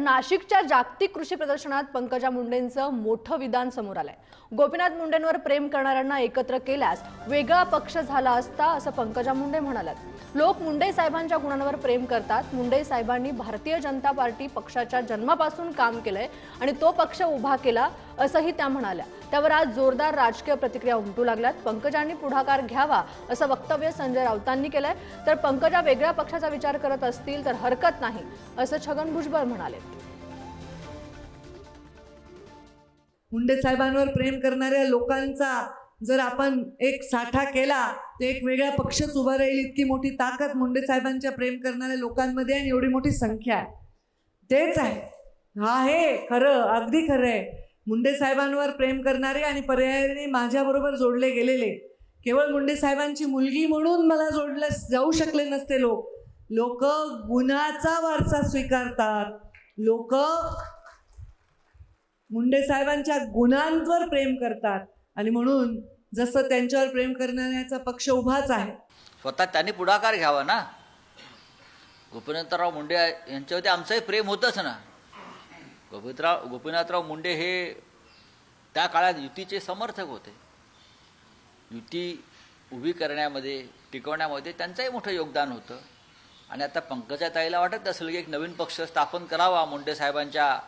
नाशिकच्या जागतिक कृषी प्रदर्शनात पंकजा मुंडेंचं मोठं विधान समोर आलंय। गोपीनाथ मुंडेंवर प्रेम करणाऱ्यांना एकत्र केल्यास वेगळा पक्ष झाला असता असं पंकजा मुंडे म्हणाल्यात। लोक मुंडे साहेबांच्या गुणांवर प्रेम करतात। मुंडे साहेबांनी भारतीय जनता पार्टी पक्षाच्या जन्मापासून काम केलंय आणि तो पक्ष उभा केला असंही त्या म्हणाल्या। त्यावर आज जोरदार राजकीय प्रतिक्रिया उमटू लागल्यात। पंकजांनी पुढाकार घ्यावा असं वक्तव्य संजय राऊतांनी केलंय, तर पंकजा वेगळ्या पक्षाचा विचार करत असतील तर हरकत नाही असं छगन भुजबळ म्हणाले। मुंडे साहेबांवर प्रेम करणाऱ्या लोकांचा जर आपण एक साठा केला तर एक वेगळा पक्षच उभा राहील। इतकी मोठी ताकद मुंडे साहेबांच्या प्रेम करणाऱ्या लोकांमध्ये आणि एवढी मोठी संख्या आहे। तेच आहे, हा हे खरं, अगदी खरं आहे। मुंडे साहेबांवर प्रेम करणारे आणि पर्यायाने माझ्याबरोबर जोडले गेलेले, केवळ मुंडे साहेबांची मुलगी म्हणून मला जोडले जाऊ शकले नसते। लोक गुणाचा वारसा स्वीकारतात। लोक मुंडे साहेबांच्या गुणांवर प्रेम करतात आणि म्हणून जसं त्यांच्यावर प्रेम करणाऱ्याचा पक्ष उभाच आहे। स्वतः त्यांनी पुढाकार घ्यावा ना। गोपीनाथराव मुंडे यांच्यावरती आमचंही प्रेम होतंच ना। गोपीनाथराव मुंडे हे त्या काळात युतीचे समर्थक होते। युती उभी करण्यामध्ये, टिकवण्यामध्ये त्यांचंही मोठं योगदान होतं। आणि आता पंकजाताईला वाटत असेल की एक नवीन पक्ष स्थापन करावा मुंडे साहेबांच्या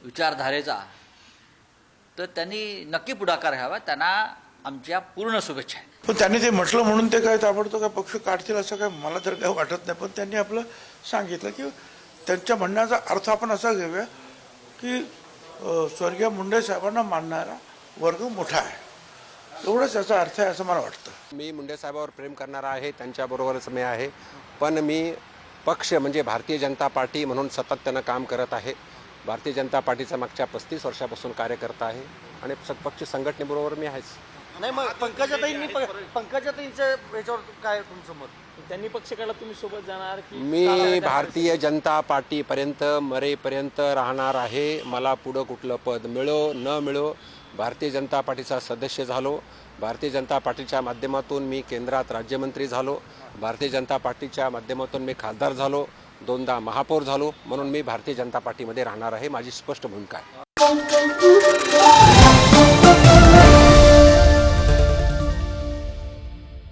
विचारधारेचा, तर त्यांनी नक्की पुढाकार घ्यावा। त्यांना आमच्या पूर्ण शुभेच्छा आहेत। पण त्यांनी ते म्हटलं म्हणून ते काय ताबडतोब काय पक्ष काढतील असं काय मला तर काय वाटत नाही। पण त्यांनी आपलं सांगितलं की त्यांच्या म्हणण्याचा अर्थ आपण असा घेऊया की स्वर्गीय मुंडे साहेबांना मानणारा वर्ग मोठा आहे, एवढंच याचा अर्थ आहे असं मला वाटतं। मी मुंडे साहेबांवर प्रेम करणारा आहे, त्यांच्याबरोबरच मी आहे। पण मी पक्ष म्हणजे भारतीय जनता पार्टी म्हणून सातत्यानं काम करत आहे। भारतीय जनता पार्टीचा मागच्या 35 वर्षापासून कार्यकर्ता आहे आणि पक्ष संघटनेबरोबर मी आहेच। नाही, मग पंकजाताईंच्या याच्यावर काय तुमचं मत? त्यांनी पक्ष काढला, तुम्ही सोबत जाणार की? मी भारतीय जनता पार्टीपर्यंत मरेपर्यंत राहणार आहे। मला पुढं कुठलं पद मिळो न मिळो, भारतीय जनता पार्टीचा सदस्य झालो, भारतीय जनता पार्टीच्या माध्यमातून मी केंद्रात राज्यमंत्री झालो, भारतीय जनता पार्टीच्या माध्यमातून मी खासदार झालो, 2दा महापौर झालो, म्हणून मी भारतीय जनता पार्टीमध्ये राहणार आहे। माझी स्पष्ट भूमिका आहे।